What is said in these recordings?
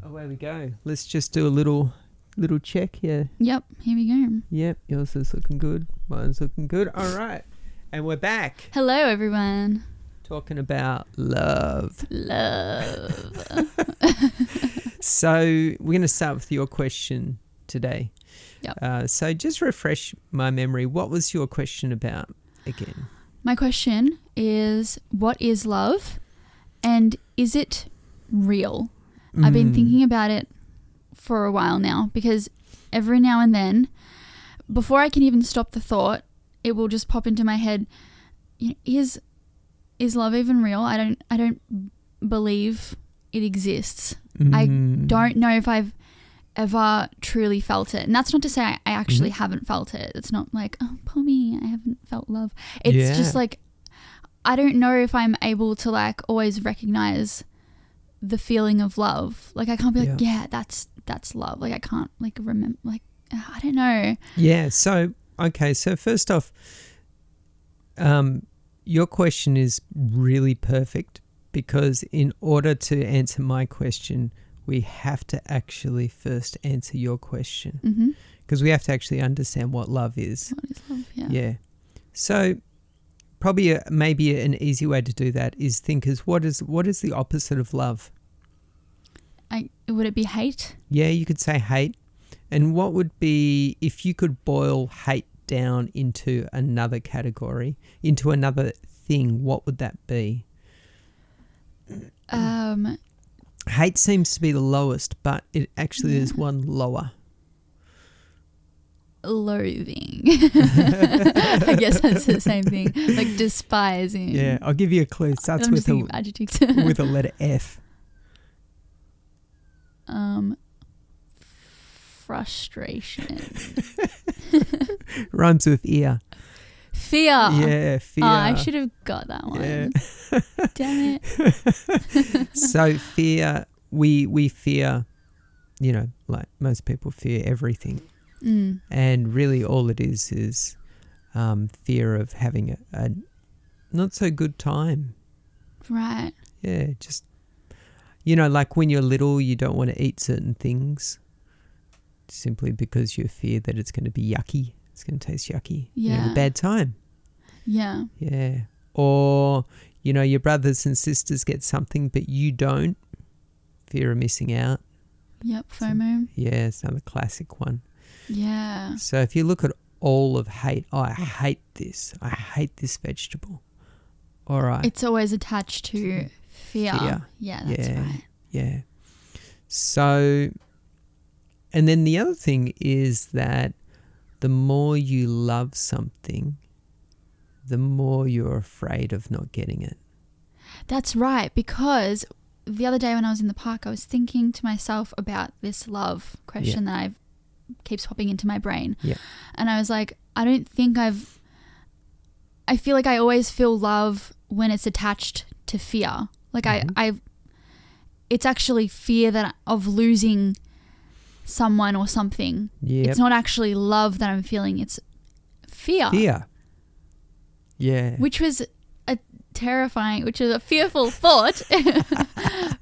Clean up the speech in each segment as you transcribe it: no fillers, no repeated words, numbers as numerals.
Away we go. Let's just do a little check here. Yep, here we go. Yep, yours is looking good. Mine's looking good. All right. And we're back. Hello, everyone. Talking about love. Love. So we're going to start with your question today. Yep. So just refresh my memory. What was your question about again? My question is, what is love and is it real? I've been thinking about it for a while now because every now and then, before I can even stop the thought, it will just pop into my head, you know, is love even real? I don't believe it exists. I don't know if I've ever truly felt it. And that's not to say I actually haven't felt it. It's not like, oh, poor me, I haven't felt love. It's just like, I don't know if I'm able to like always recognize the feeling of love. Like I can't be like, yeah, that's love. Like I can't like remember, like, I don't know. Yeah. So, okay. So first off, your question is really perfect because in order to answer my question, we have to actually first answer your question because we have to actually understand what love is. What is love? Yeah. So probably maybe an easy way to do that is think as what is the opposite of love? Would it be hate? Yeah, you could say hate. And what would be, if you could boil hate down into another category, into another thing, what would that be? Hate seems to be the lowest, but it actually is one lower. Loathing. I guess that's the same thing. Like despising. Yeah, I'll give you a clue. It starts with a letter F. Frustration. Rhymes with ear. Fear. Yeah, fear. Oh, I should have got that one. Yeah. Damn it. So fear, we fear, you know, like most people fear everything. And really all it is fear of having a not so good time. Right. Yeah, just, you know, like when you're little, you don't want to eat certain things simply because you fear that it's going to be yucky. It's going to taste yucky. Yeah. You have a bad time. Yeah. Yeah. Or, you know, your brothers and sisters get something but you don't. Fear of missing out. Yep, FOMO. Yeah, it's another classic one. Yeah. So if you look at all of hate, oh, I hate this. I hate this vegetable. All right. It's always attached to fear. Yeah, that's right. Yeah. So, and then the other thing is that the more you love something, the more you're afraid of not getting it. That's right, because the other day when I was in the park, I was thinking to myself about this love question that keeps popping into my brain. Yeah. And I was like, I don't think I feel like I always feel love when it's attached to fear. Like it's actually fear of losing someone or something. Yep. It's not actually love that I'm feeling, it's fear. Fear. Yeah. Which was a fearful thought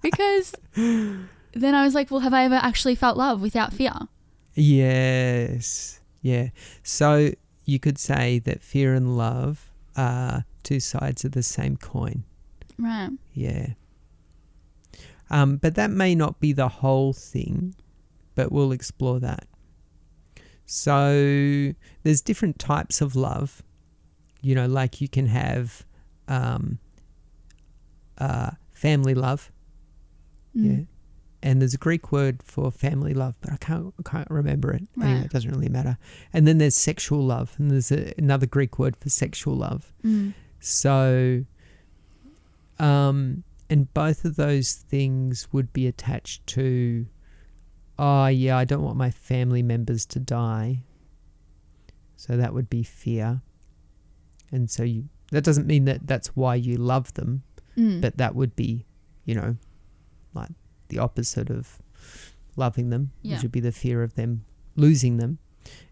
because then I was like, well, have I ever actually felt love without fear? Yes. Yeah. So you could say that fear and love are two sides of the same coin. Right. Yeah. But that may not be the whole thing, but we'll explore that. So there's different types of love. You know, like you can have family love. Yeah. And there's a Greek word for family love, but I can't remember it. Right. Anyway, it doesn't really matter. And then there's sexual love, and there's another Greek word for sexual love. So, and both of those things would be attached to, oh yeah, I don't want my family members to die. So that would be fear. And so that doesn't mean that that's why you love them, but that would be, you know, like the opposite of loving them, which would be the fear of them losing them.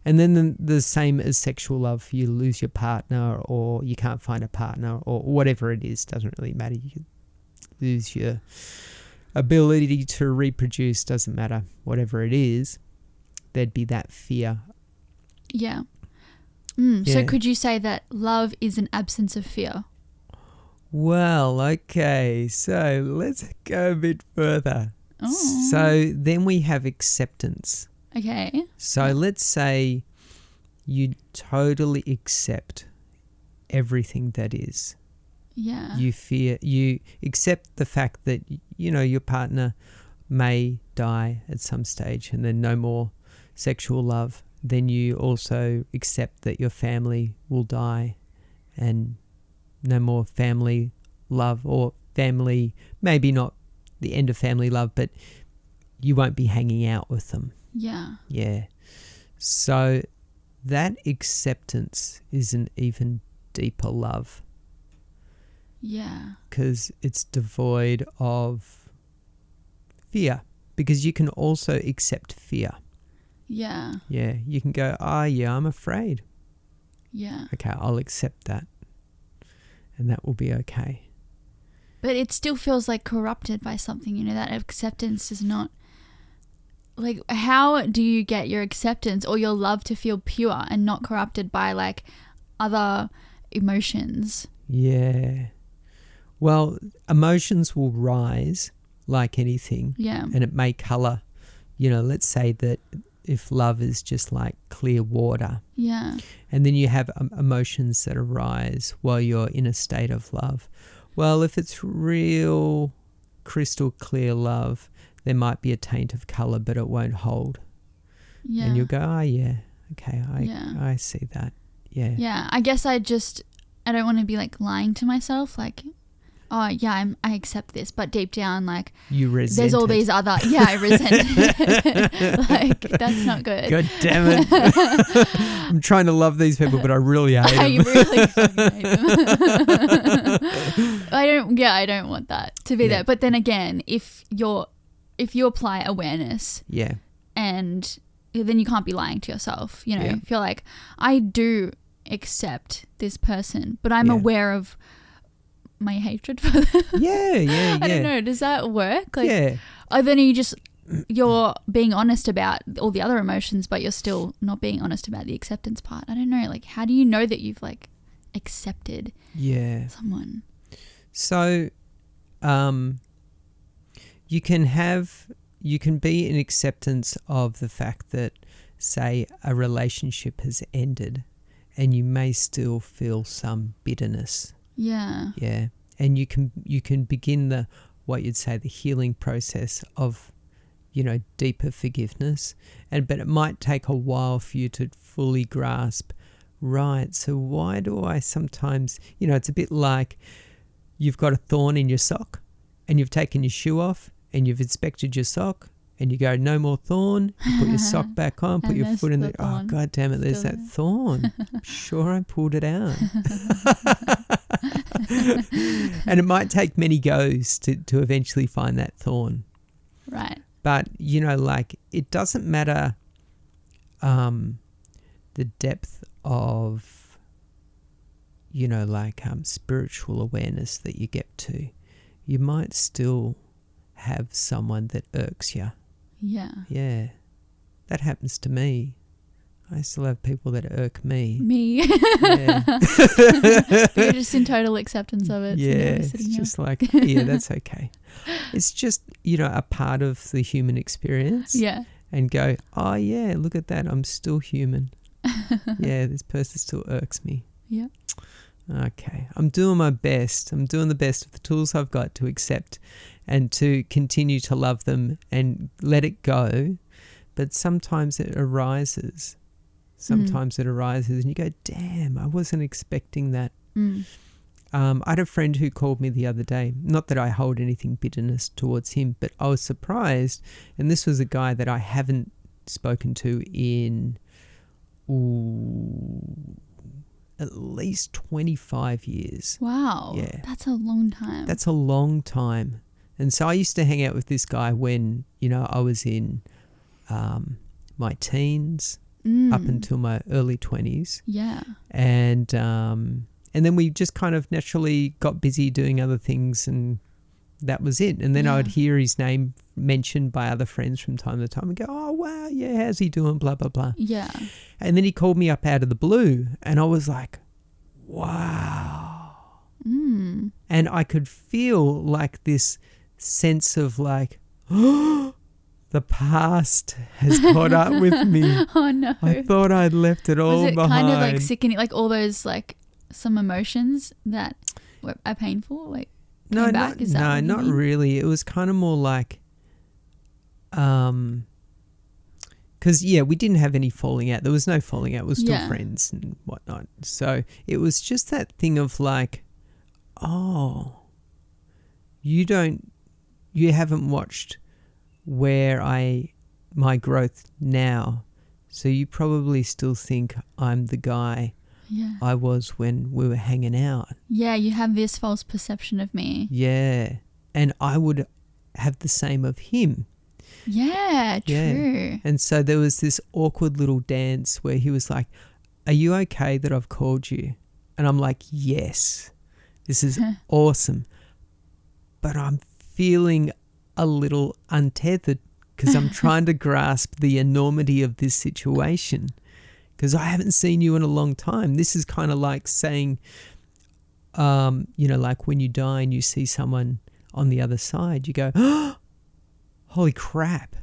And then the same as sexual love, you lose your partner or you can't find a partner or whatever it is, doesn't really matter. You lose your ability to reproduce, doesn't matter, whatever it is, there'd be that fear. Yeah. Yeah. So could you say that love is an absence of fear? Well, okay, so let's go a bit further. Oh. So then we have acceptance. Okay. So let's say you totally accept everything that is. Yeah. You accept the fact that, your partner may die at some stage and then no more sexual love. Then you also accept that your family will die and no more family love, or family, maybe not the end of family love, but you won't be hanging out with them. Yeah. Yeah. So that acceptance is an even deeper love. Yeah. Because it's devoid of fear. Because you can also accept fear. Yeah. Yeah. You can go, yeah, I'm afraid. Yeah. Okay, I'll accept that. And that will be okay. But it still feels like corrupted by something, that acceptance is not... Like, how do you get your acceptance or your love to feel pure and not corrupted by, like, other emotions? Yeah. Well, emotions will rise like anything. Yeah. And it may colour. Let's say that if love is just like clear water. Yeah. And then you have emotions that arise while you're in a state of love. Well, if it's real crystal clear love, there might be a taint of colour, but it won't hold. Yeah. And you'll go, yeah, okay, Yeah. I see that. Yeah. Yeah. I guess I don't want to be like lying to myself, like, oh yeah, I accept this, but deep down, like, You resent there's all it. these other, I resent it. Like, that's not good. God damn it. I'm trying to love these people, but I really hate I them. really fucking hate them. I don't want that to be Yeah. there. But then again, if you apply awareness, Yeah. and then you can't be lying to yourself, Yeah. If you're like, I do accept this person, but I'm Yeah. aware of my hatred for them. Yeah. I don't know. Does that work? Like, Yeah. or then you're being honest about all the other emotions, but you're still not being honest about the acceptance part. I don't know. Like, how do you know that you've like accepted someone? So, you can be in acceptance of the fact that, say, a relationship has ended and you may still feel some bitterness. Yeah. Yeah. And you can begin the healing process of, deeper forgiveness. But it might take a while for you to fully grasp, right, so why do I sometimes, it's a bit like you've got a thorn in your sock and you've taken your shoe off and you've inspected your sock and you go, no more thorn, you put your sock back on, put your foot in there. Oh, God damn it, there's that thorn. I'm sure I pulled it out. And it might take many goes to eventually find that thorn. Right. But, it doesn't matter the depth of, spiritual awareness that you get to. You might still have someone that irks you. Yeah. Yeah. That happens to me. I still have people that irk me. Me. Yeah. You're just in total acceptance of it. Yeah, So it's just like, yeah, that's okay. It's just, a part of the human experience. Yeah. And go, oh, yeah, look at that. I'm still human. Yeah, this person still irks me. Yeah. Okay. I'm doing my best. I'm doing the best of the tools I've got to accept and to continue to love them and let it go. But sometimes it arises. Sometimes it arises and you go, damn, I wasn't expecting that. I had a friend who called me the other day. Not that I hold anything bitterness towards him, but I was surprised. And this was a guy that I haven't spoken to in at least 25 years. Wow. Yeah. That's a long time. That's a long time. And so I used to hang out with this guy when, I was in my teens up until my early 20s. Yeah. And then we just kind of naturally got busy doing other things and, that was it. And then I Yeah. would hear his name mentioned by other friends from time to time and go, oh, wow, yeah, how's he doing, blah, blah, blah. Yeah. And then he called me up out of the blue and I was like, wow. Mm. And I could feel like this sense of like, the past has caught up with me. Oh no. I thought I'd left it all Was it behind. kind of like sickening, like all those like some emotions that are painful, like came back? Is that what you not mean? really. It was kind of more like, because we didn't have any falling out. There was no falling out. We're still Yeah. friends and whatnot. So it was just that thing of like, oh, you haven't watched my growth now. So you probably still think I'm the guy Yeah. I was when we were hanging out. Yeah, you have this false perception of me. Yeah. And I would have the same of him. Yeah, Yeah. true. And so there was this awkward little dance where he was like, are you okay that I've called you? And I'm like, yes, this is awesome. But I'm feeling a little untethered because I'm trying to grasp the enormity of this situation because I haven't seen you in a long time. This is kind of like saying, like when you die and you see someone on the other side, you go, oh, holy crap,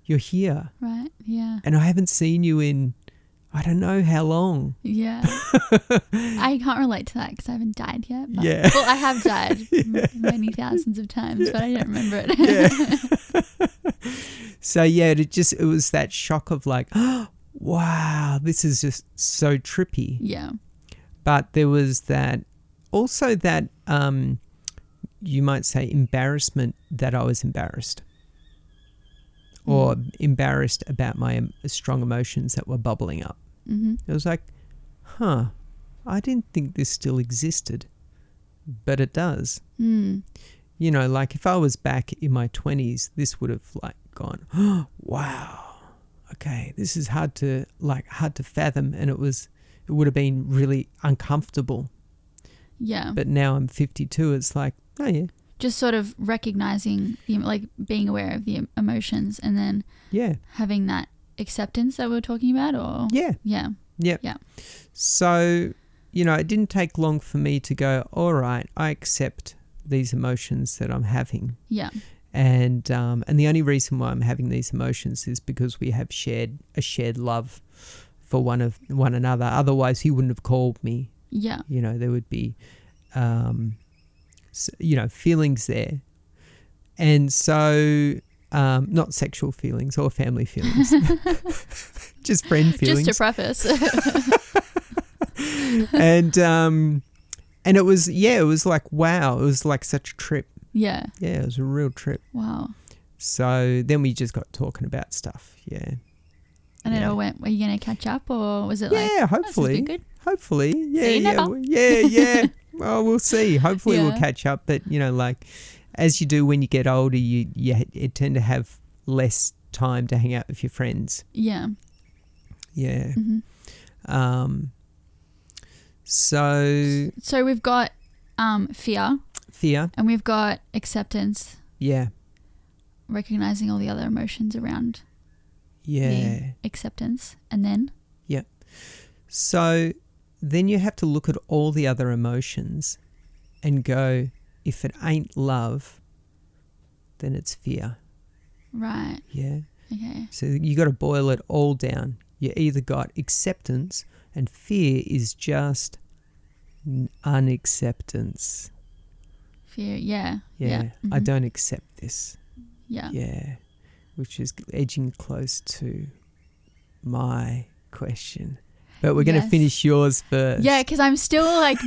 you're here. Right, yeah. And I haven't seen you in, I don't know how long. Yeah. I can't relate to that because I haven't died yet. But, Yeah. Well, I have died many thousands of times, but I don't remember it. Yeah. So, it was that shock of like, oh, wow, this is just so trippy. Yeah. But there was also that, you might say, embarrassment that I was embarrassed. Or embarrassed about my strong emotions that were bubbling up. Mm-hmm. It was like, I didn't think this still existed, but it does. Mm. Like if I was back in my 20s, this would have like gone, oh, wow, okay, this is hard to fathom, and it would have been really uncomfortable. Yeah. But now I'm 52, it's like, oh yeah. Just sort of recognizing, being aware of the emotions and then having that acceptance that we were talking about, or? Yeah. Yeah. Yeah. Yeah. So, it didn't take long for me to go, all right, I accept these emotions that I'm having. Yeah. And the only reason why I'm having these emotions is because we have a shared love for one another. Otherwise, he wouldn't have called me. Yeah. There would be, feelings there. And so, not sexual feelings or family feelings, just friend feelings. Just to preface. And it was like, wow, it was like such a trip. Yeah. Yeah, it was a real trip. Wow. So then we just got talking about stuff. Yeah. And it all went, were you going to catch up, or was it like, hopefully. this has been good? Hopefully. Yeah. See you never. Yeah. Well, we'll see. Hopefully we'll Yeah. catch up. But, like as you do when you get older, you tend to have less time to hang out with your friends. Yeah. Yeah. Mm-hmm. So we've got fear, and we've got acceptance. Yeah. Recognizing all the other emotions around Yeah. the acceptance, and then So then you have to look at all the other emotions and go, if it ain't love, then it's fear. right. Yeah. Okay. So you got to boil it all down. You either got acceptance, and fear is just unacceptance. Fear. Yeah. Yeah. Mm-hmm. I don't accept this. Yeah. Yeah. Which is edging close to my question. But we're going to finish yours first. Yeah, because I'm still like,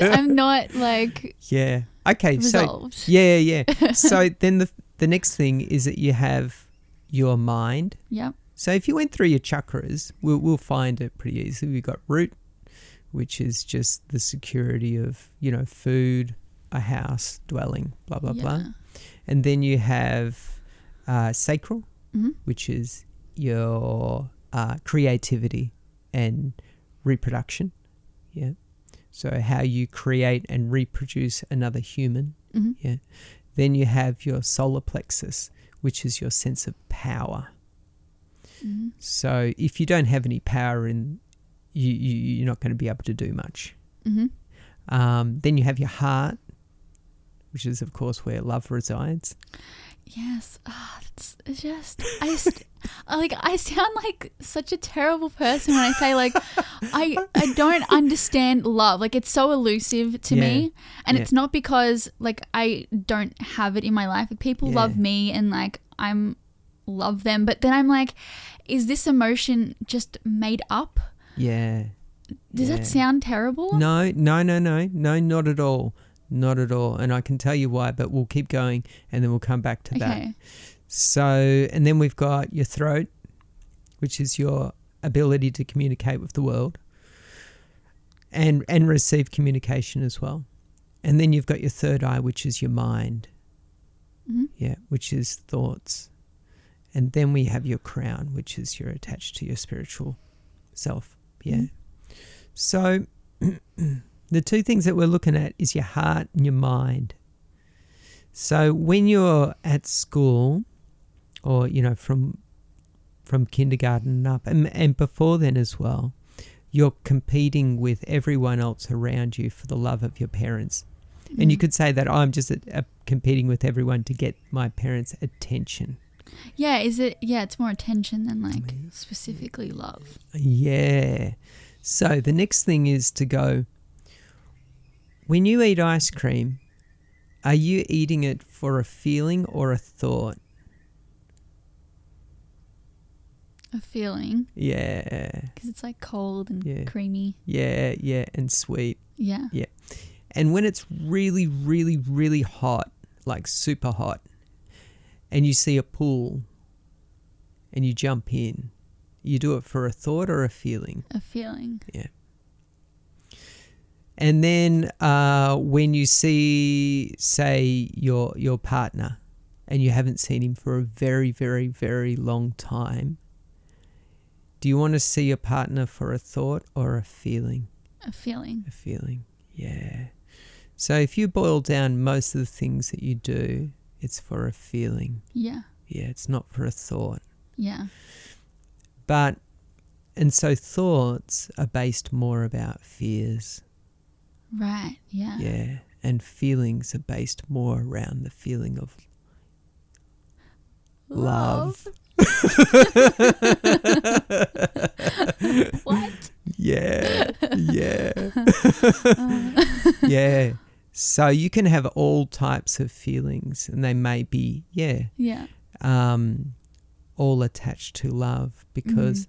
I'm not like Yeah. Okay. resolved. So yeah. So then the next thing is that you have your mind. Yep. So if you went through your chakras, we'll find it pretty easily. We've got root, which is just the security of, food, a house, dwelling, blah, blah, blah. And then you have sacral, which is your creativity and reproduction. Yeah. So how you create and reproduce another human Mm-hmm. Yeah. Then you have your solar plexus, which is your sense of power. Mm-hmm. So if you don't have any power in, you're not going to be able to do much. Mm-hmm. Then you have your heart, which is, of course, where love resides. Yes. It's just, I sound like such a terrible person when I say, like, I don't understand love. Like, it's so elusive to me. And it's not because, like, I don't have it in my life. Like, people love me and, like, love them. But then I'm like, is this emotion just made up? Yeah. Does that sound terrible? No, not at all. Not at all. And I can tell you why, but we'll keep going and then we'll come back to that. So, and then we've got your throat, which is your ability to communicate with the world and receive communication as well. And then you've got your third eye, which is your mind. Mm-hmm. Yeah, which is thoughts. And then we have your crown, which is you're attached to your spiritual self. Yeah. Mm-hmm. So the two things that we're looking at is your heart and your mind. So when you're at school or, from kindergarten and up and before then as well, you're competing with everyone else around you for the love of your parents. Mm-hmm. And you could say that I'm just competing with everyone to get my parents' attention. Yeah, it's more attention than like specifically love. Yeah. So the next thing is to go, when you eat ice cream, are you eating it for a feeling or a thought? A feeling. Yeah. Because it's like cold and creamy. Yeah, and sweet. Yeah. Yeah. And when it's really, really, really hot, like super hot, and you see a pool and you jump in, you do it for a thought or a feeling? A feeling. Yeah. And then when you see, say, your partner and you haven't seen him for a very, very, very long time, do you want to see your partner for a thought or a feeling? A feeling. A feeling, yeah. So if you boil down most of the things that you do, it's for a feeling. Yeah. Yeah, it's not for a thought. Yeah. And so thoughts are based more about fears. Right, yeah. Yeah, and feelings are based more around the feeling of love. What? Yeah. Yeah. So you can have all types of feelings and they may be, all attached to love because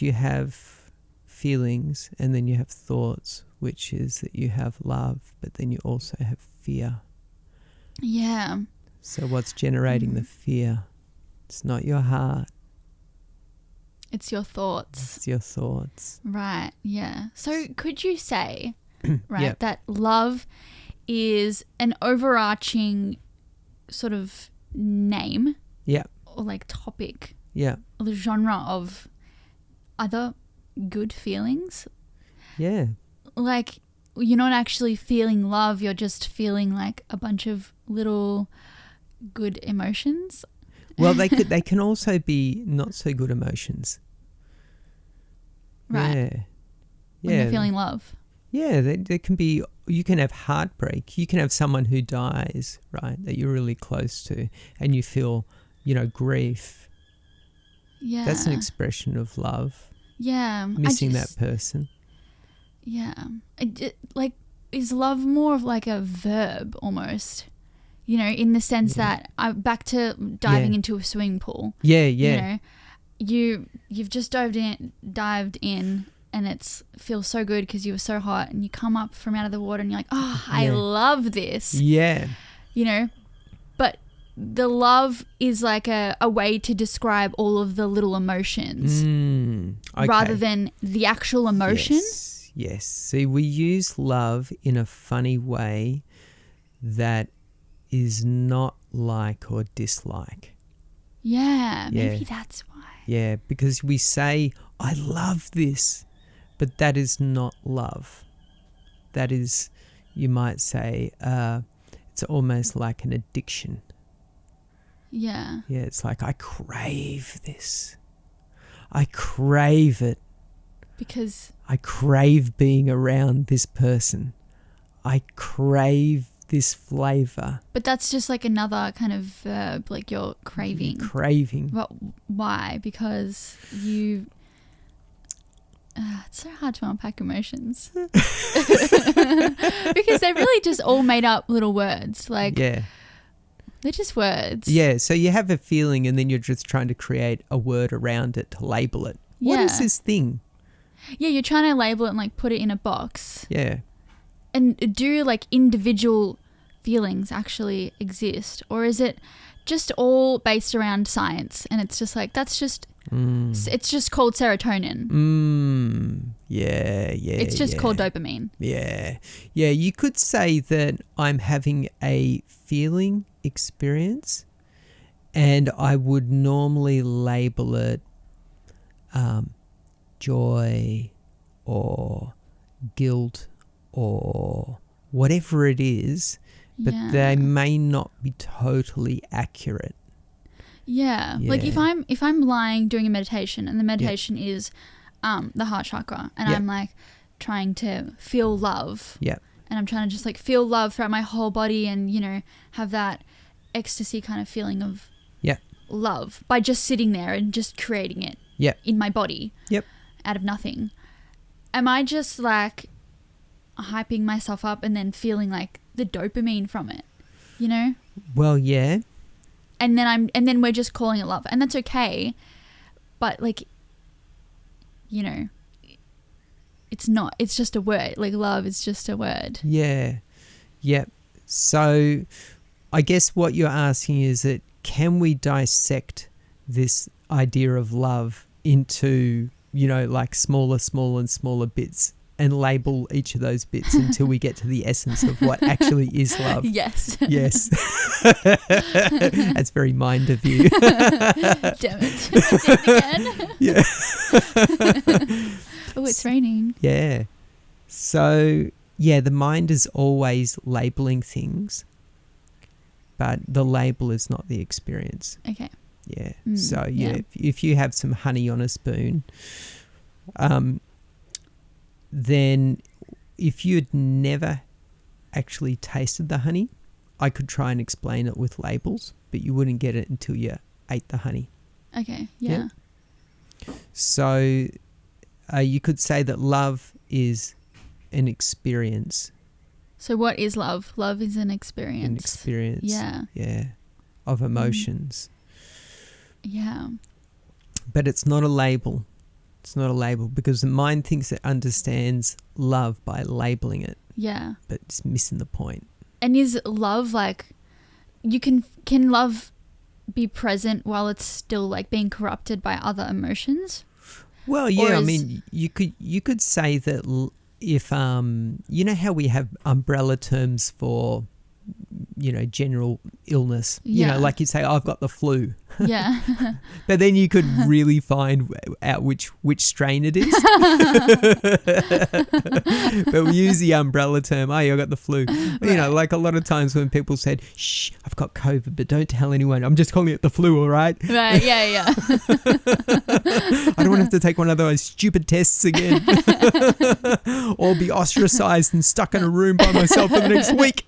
you have feelings and then you have thoughts, which is that you have love, but then you also have fear. Yeah. So what's generating the fear? It's not your heart. It's your thoughts. It's your thoughts. Right, yeah. So could you say, that love is an overarching sort of name? Yeah. Or like topic? Yeah. Or the genre of other good feelings? Yeah. Like, you're not actually feeling love, you're just feeling like a bunch of little good emotions. Well, they can also be not so good emotions. Right. Yeah. When you're feeling love. Yeah, there can be, you can have heartbreak. You can have someone who dies, right, that you're really close to and you feel, grief. Yeah. That's an expression of love. Yeah. Missing that person. Yeah. Is love more of like a verb almost? In the sense that back to diving into a swimming pool. Yeah. You've just dived in and it feels so good because you were so hot and you come up from out of the water and you're like, I love this. Yeah. But the love is like a way to describe all of the little emotions rather than the actual emotion. Yes. See, we use love in a funny way that is not like or dislike. Yeah, maybe that's why. Yeah, because we say, I love this, but that is not love. That is, you might say, it's almost like an addiction. Yeah. Yeah, it's like I crave this. I crave it. Because I crave being around this person. I crave this flavour. But that's just like another kind of verb, like you're craving. Craving. But why? Because you... it's so hard to unpack emotions. Because they're really just all made up little words. Like, yeah. They're just words. Yeah, so you have a feeling and then you're just trying to create a word around it to label it. What is this thing? Yeah, you're trying to label it and like put it in a box. Yeah. And do like individual feelings actually exist? Or is it just all based around science and it's just like, that's just, it's just called serotonin. Yeah. It's just called dopamine. Yeah. Yeah, you could say that I'm having a feeling experience and I would normally label it joy or guilt or whatever it is, but they may not be totally accurate. Yeah. Like if I'm lying doing a meditation and the meditation is the heart chakra and I'm like trying to feel love. Yeah. And I'm trying to just like feel love throughout my whole body and, you know, have that ecstasy kind of feeling of love by just sitting there and just creating it in my body out of nothing. Am I just like hyping myself up and then feeling like the dopamine from it, you know? Well, yeah. And then we're just calling it love and that's okay. But like, you know, it's not, it's just a word. Like love is just a word. Yeah. Yep. So I guess what you're asking is that can we dissect this idea of love into, you know, like smaller and smaller bits and label each of those bits until we get to the essence of what actually is love? Yes. Yes. That's very mind of you. Damn it. I did it again. Yeah. Oh, it's raining. Yeah. So, yeah, the mind is always labeling things, but the label is not the experience. Okay. Yeah. So, yeah, if you have some honey on a spoon, then if you'd never actually tasted the honey, I could try and explain it with labels, but you wouldn't get it until you ate the honey. Okay. Yeah. So you could say that love is an experience. So what is love? Love is an experience. An experience. Yeah. Yeah. Of emotions. Yeah. But it's not a label. It's not a label because the mind thinks it understands love by labeling it. Yeah. But it's missing the point. And is love like, can love be present while it's still like being corrupted by other emotions? Well, yeah, I mean, you could say that if you know how we have umbrella terms for, you know, general illness. You know, like you say, oh, I've got the flu. Yeah. But then you could really find out which strain it is. But we use the umbrella term, oh, I got the flu. Right. You know, like a lot of times when people said, shh, I've got COVID, but don't tell anyone. I'm just calling it the flu, all right? Right, yeah. I don't want to have to take one of those stupid tests again. Or be ostracized and stuck in a room by myself for the next week.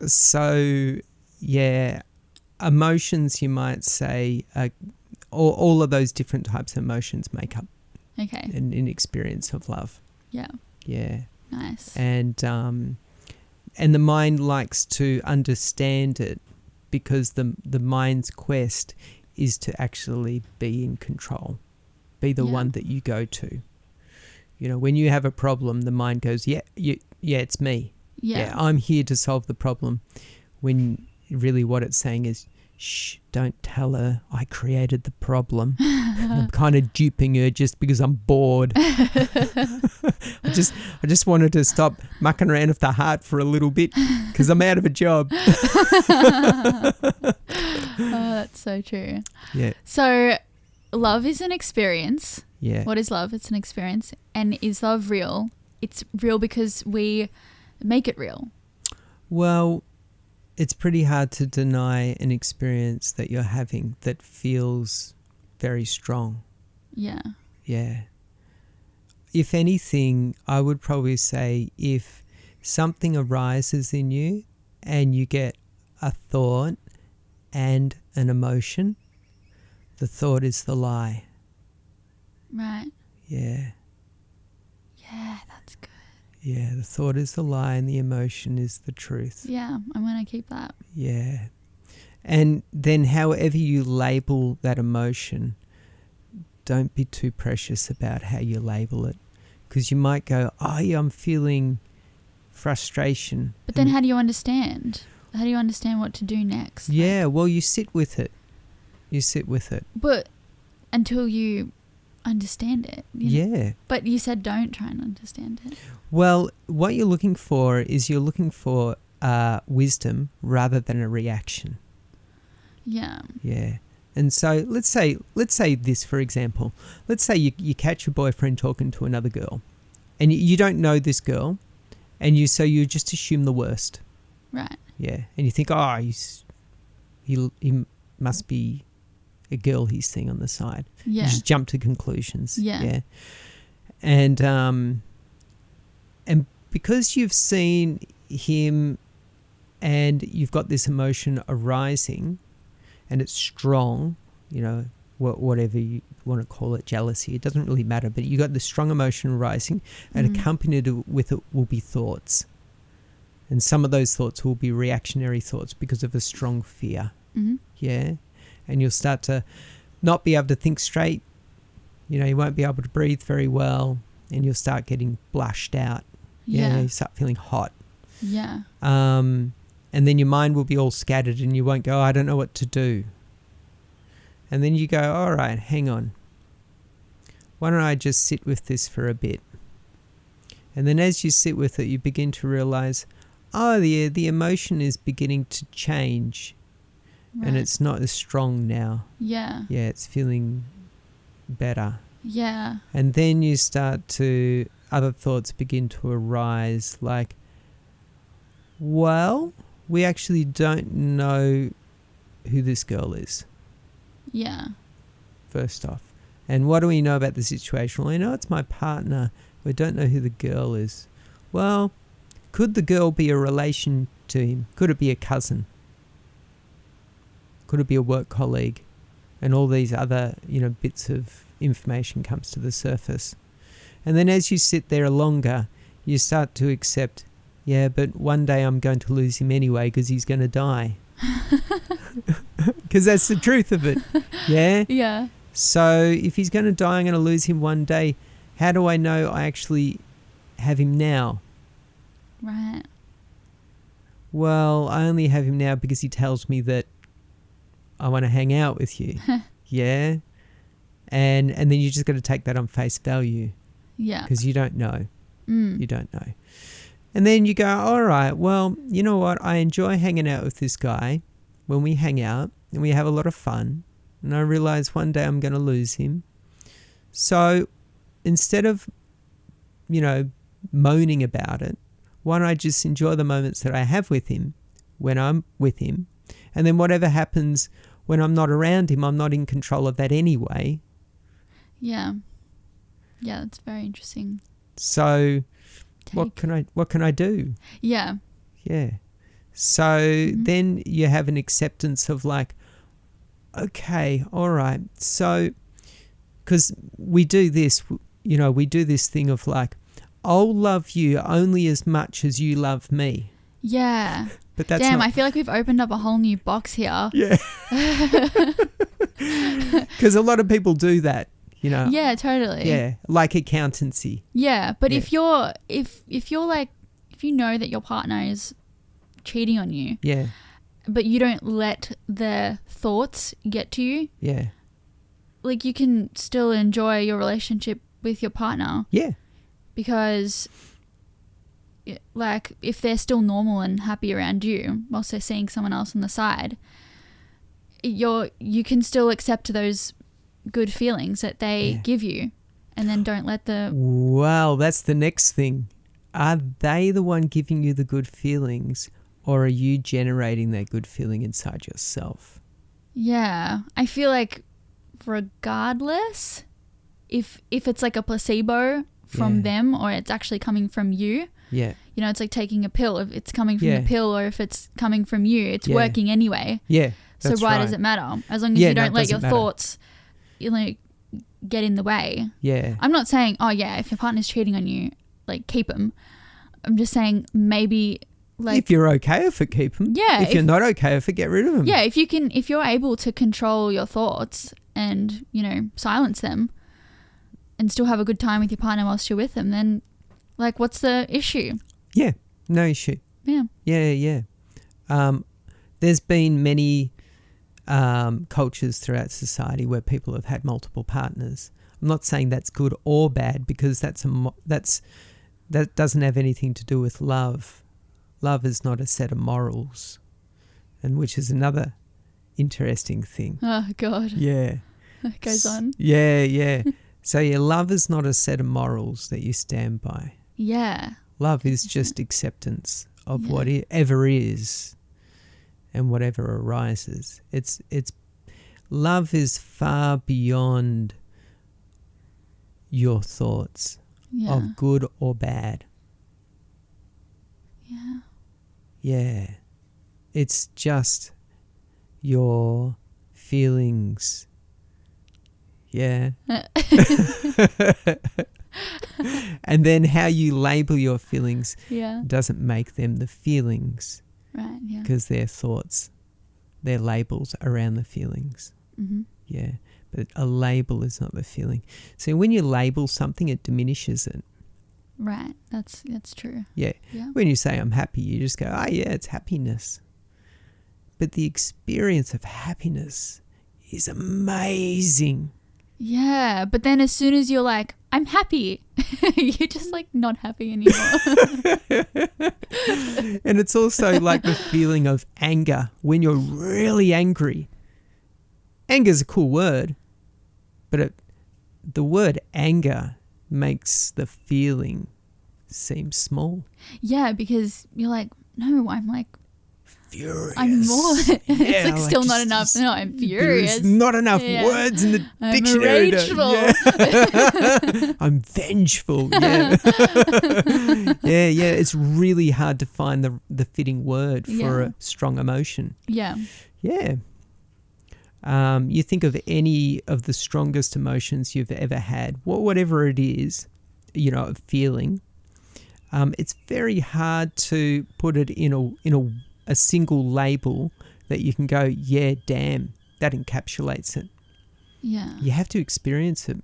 So yeah, emotions, you might say, all of those different types of emotions make up an experience of love. Yeah Nice. And the mind likes to understand it because the mind's quest is to actually be in control, be the one that you go to. You know, when you have a problem, the mind goes, yeah, it's me. Yeah, I'm here to solve the problem. When really what it's saying is, shh, don't tell her I created the problem. I'm kind of duping her just because I'm bored. I just wanted to stop mucking around with the heart for a little bit because I'm out of a job. Oh, that's so true. Yeah. So love is an experience. Yeah. What is love? It's an experience. And is love real? It's real because we make it real? Well, it's pretty hard to deny an experience that you're having that feels very strong. Yeah. Yeah. If anything, I would probably say if something arises in you and you get a thought and an emotion, the thought is the lie. Right. Yeah. Yeah, that's good. Yeah, the thought is the lie and the emotion is the truth. Yeah, I'm going to keep that. Yeah. And then however you label that emotion, don't be too precious about how you label it. Because you might go, oh, yeah, I'm feeling frustration. But then how do you understand? How do you understand what to do next? Yeah, well, you sit with it. You sit with it. But until you understand it. Yeah. But you said don't try and understand it. Well, what you're looking for is wisdom rather than a reaction. Yeah. Yeah. And so let's say this, for example. Let's say you catch your boyfriend talking to another girl and you don't know this girl and you just assume the worst. Right. Yeah. And you think, oh, he must be a girl he's seeing on the side. Yeah. You just jump to conclusions. Yeah. Yeah. And because you've seen him and you've got this emotion arising and it's strong, whatever you want to call it, jealousy, it doesn't really matter, but you got this strong emotion arising and accompanied with it will be thoughts. And some of those thoughts will be reactionary thoughts because of a strong fear. Mm-hmm. Yeah. And you'll start to not be able to think straight. You won't be able to breathe very well and you'll start getting blushed out. Yeah. You start feeling hot. Yeah. And then your mind will be all scattered and you won't go, oh, I don't know what to do. And then you go, all right, hang on. Why don't I just sit with this for a bit? And then as you sit with it, you begin to realize, oh, the emotion is beginning to change. Right. And it's not as strong now. Yeah. Yeah, it's feeling better. Yeah. And then you start to, other thoughts begin to arise like, well, we actually don't know who this girl is. Yeah. First off. And what do we know about the situation? Well, I know it's my partner. We don't know who the girl is. Well, could the girl be a relation to him? Could it be a cousin? Could it be a work colleague? And all these other, bits of information comes to the surface. And then as you sit there longer, you start to accept, yeah, but one day I'm going to lose him anyway because he's going to die. Because that's the truth of it. Yeah? Yeah. So if he's going to die, I'm going to lose him one day. How do I know I actually have him now? Right. Well, I only have him now because he tells me that I want to hang out with you. Yeah? And then you just got to take that on face value. Yeah. Because you don't know. You don't know. And then you go, all right, well, you know what? I enjoy hanging out with this guy when we hang out and we have a lot of fun. And I realize one day I'm going to lose him. So instead of, moaning about it, why don't I just enjoy the moments that I have with him when I'm with him? And then whatever happens when I'm not around him, I'm not in control of that anyway. Yeah. Yeah, that's very interesting. So what can I do? Yeah. Yeah. So then you have an acceptance of like, okay, all right. So because we do this, we do this thing of like, I'll love you only as much as you love me. Yeah. But that's Damn, I feel like we've opened up a whole new box here. Yeah. Because a lot of people do that, Yeah, totally. Yeah, like accountancy. Yeah, but if you know that your partner is cheating on you. Yeah. But you don't let their thoughts get to you. Yeah. Like you can still enjoy your relationship with your partner. Yeah. Because like if they're still normal and happy around you whilst they're seeing someone else on the side, you can still accept those good feelings that they give you and then don't let the... Well, that's the next thing. are they the one giving you the good feelings, or are you generating that good feeling inside yourself? Yeah. I feel like regardless, if it's like a placebo from them or it's actually coming from you, you know, it's like taking a pill. If it's coming from the pill or if it's coming from you, it's working anyway. Yeah. So why does it matter? As long as you don't let your thoughts, you know, get in the way. Yeah. I'm not saying, oh yeah, if your partner's cheating on you, like keep him. I'm just saying maybe like if you're okay with it, keep them. Yeah. If you're not okay with it, get rid of them. Yeah. If you're able to control your thoughts and, you know, silence them and still have a good time with your partner whilst you're with them, then like what's the issue? Yeah. No issue. Yeah. Yeah. There's been many cultures throughout society where people have had multiple partners. I'm not saying that's good or bad, because that doesn't have anything to do with love. Love is not a set of morals, and which is another interesting thing. Oh God. Yeah. It goes on. Yeah. So your love is not a set of morals that you stand by. Yeah. Love is just acceptance of whatever is and whatever arises. It's love is far beyond your thoughts of good or bad. Yeah. Yeah. It's just your feelings. Yeah. And then how you label your feelings doesn't make them the feelings. Right, yeah. Because they're thoughts, they're labels around the feelings. Mm-hmm. Yeah. But a label is not the feeling. So when you label something, it diminishes it. Right. That's true. Yeah. When you say I'm happy, you just go, oh yeah, it's happiness. But the experience of happiness is amazing. Yeah. But then as soon as you're like, I'm happy, you're just like not happy anymore. And it's also like the feeling of anger when you're really angry. Anger is a cool word, but the word anger makes the feeling seem small. Yeah, because you're like, no, I'm like furious. I'm more. It's like still not enough. No, I'm furious. There's not enough words in the dictionary. I'm rageful. I'm vengeful. Yeah. Yeah. It's really hard to find the fitting word for a strong emotion. Yeah. Yeah. You think of any of the strongest emotions you've ever had, whatever it is, you know, a feeling. It's very hard to put it in a single label that you can go, yeah, damn, that encapsulates it. Yeah. You have to experience it.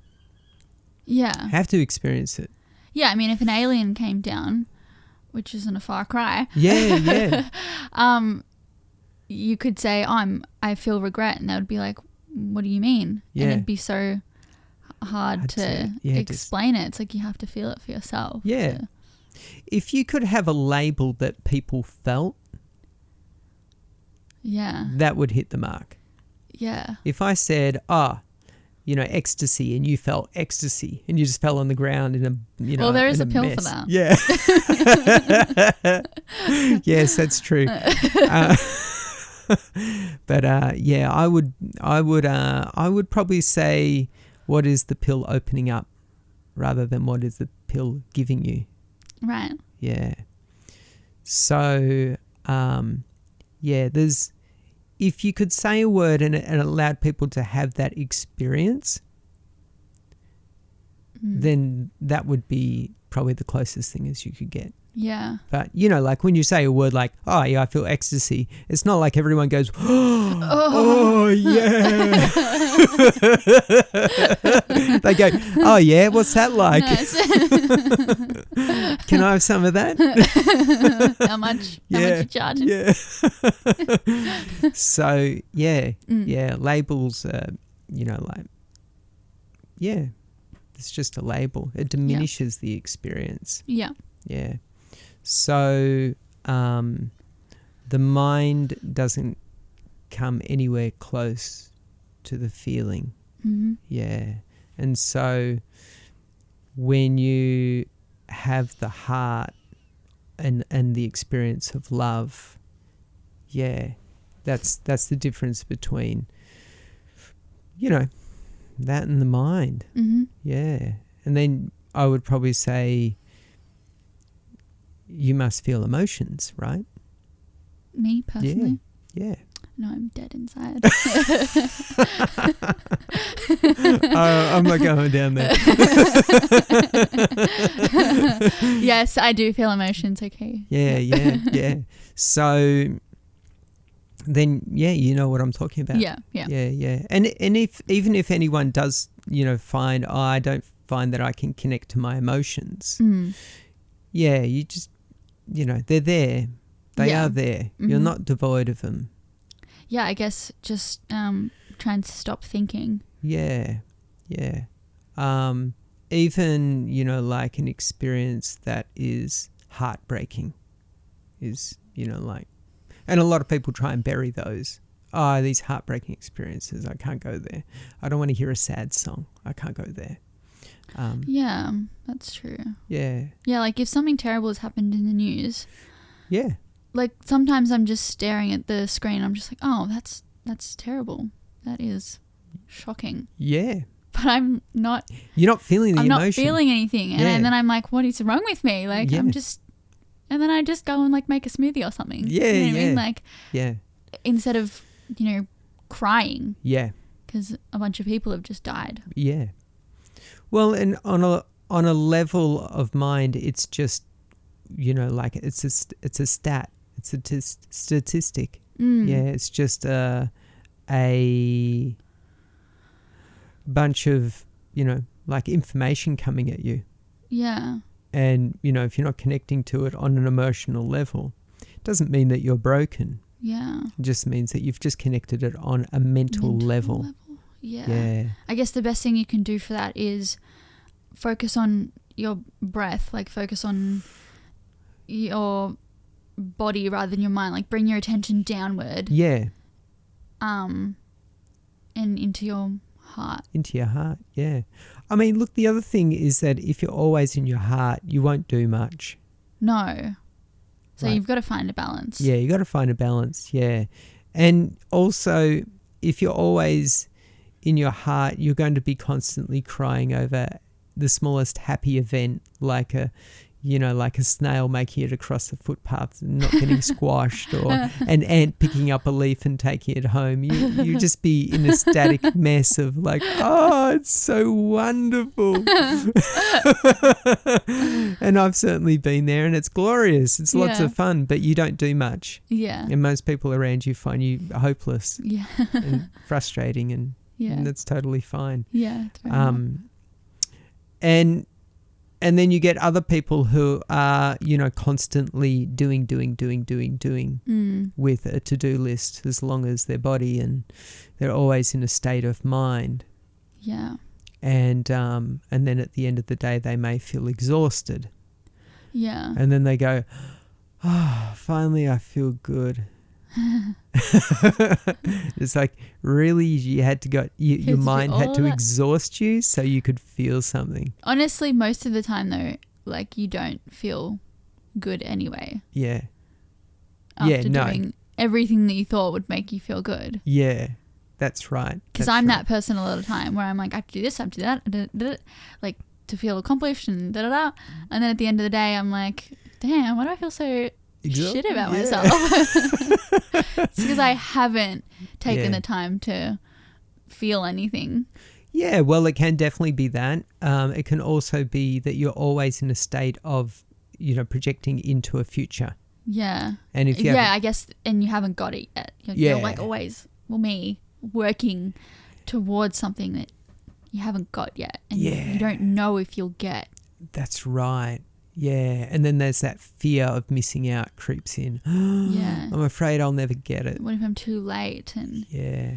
Yeah. Have to experience it. Yeah, I mean, if an alien came down, which isn't a far cry. Yeah. You could say, I feel regret, and they would be like, what do you mean? Yeah. And it'd be so hard to explain it. It's like you have to feel it for yourself. Yeah. If you could have a label that people felt, that would hit the mark. Yeah. If I said, you know, ecstasy, and you felt ecstasy, and you just fell on the ground in a, you know, well, there is a pill mess. for that. Yeah. Yes, that's true. But I would probably say, what is the pill opening up, rather than what is the pill giving you? Right. Yeah. So, there's, if you could say a word and it allowed people to have that experience, then that would be probably the closest thing as you could get. Yeah. But, you know, like when you say a word like, oh, yeah, I feel ecstasy, it's not like everyone goes, oh yeah. They go, oh, yeah, what's that like? Nice. Can I have some of that? How much? How much you charging? Yeah. So, labels, you know, like, it's just a label. It diminishes the experience. Yeah. Yeah. So the mind doesn't come anywhere close to the feeling. Mm-hmm. Yeah. And so when you have the heart and the experience of love. Yeah, that's the difference between, that and the mind. Mm-hmm. Yeah. And then I would probably say you must feel emotions, right? Me personally? Yeah. No, I'm dead inside. I'm not going down there. Yes, I do feel emotions, okay. Yeah. So then, you know what I'm talking about. Yeah. And even if anyone does, find, I don't find that I can connect to my emotions. Yeah, you just, they're there. They are there. You're not devoid of them. Yeah, I guess just trying to stop thinking. Yeah. Even, like an experience that is heartbreaking is, and a lot of people try and bury those. Oh, these heartbreaking experiences, I can't go there. I don't want to hear a sad song. I can't go there. Yeah, that's true. Yeah. Yeah, like if something terrible has happened in the news. Yeah. Like sometimes I'm just staring at the screen. I'm just like, oh, that's terrible. That is shocking. Yeah. But I'm not. You're not feeling the emotion. I'm not feeling anything. And then I'm like, what is wrong with me? Like I'm just. And then I just go and like make a smoothie or something. Yeah, you know what I mean? Like. Yeah. Instead of crying. Yeah. Because a bunch of people have just died. Yeah. Well, and on a level of mind, it's just like it's a stat. It's a statistic. Yeah, it's just a bunch of, like information coming at you. Yeah. And, if you're not connecting to it on an emotional level, it doesn't mean that you're broken. Yeah. It just means that you've just connected it on a mental level. Yeah. I guess the best thing you can do for that is focus on your breath, like focus on your body rather than your mind, like bring your attention downward. Yeah. And into your heart. Into your heart, yeah. I mean, look, the other thing is that if you're always in your heart, you won't do much. No. So right. You've got to find a balance. Yeah, you got to find a balance, yeah. And also, if you're always in your heart, you're going to be constantly crying over the smallest happy event, like a snail making it across the footpath and not getting squashed, or an ant picking up a leaf and taking it home. You just be in a static mess of like, oh, it's so wonderful. And I've certainly been there, and it's glorious. It's lots of fun, but you don't do much. Yeah. And most people around you find you hopeless. Yeah. And frustrating, and that's totally fine. Yeah. It's very And then you get other people who are, constantly doing with a to-do list as long as their body, and they're always in a state of mind. Yeah. And then at the end of the day, they may feel exhausted. Yeah. And then they go, oh, finally I feel good. It's like, really, you had to go, your mind had to exhaust you so you could feel something. Honestly, most of the time though, like you don't feel good anyway. Yeah. After doing everything that you thought would make you feel good. Yeah, that's right. Because I'm that person a lot of the time where I'm like, I have to do this, I have to do that, like to feel accomplished and da-da-da. And then at the end of the day, I'm like, damn, why do I feel so shit about myself? It's because I haven't taken the time to feel anything. Yeah, well, it can definitely be that. It can also be that you're always in a state of, projecting into a future. Yeah. And if you I guess, and you haven't got it yet. You're like always, working towards something that you haven't got yet, and you don't know if you'll get. That's right. Yeah, and then there's that fear of missing out creeps in. Yeah. I'm afraid I'll never get it. What if I'm too late? And yeah,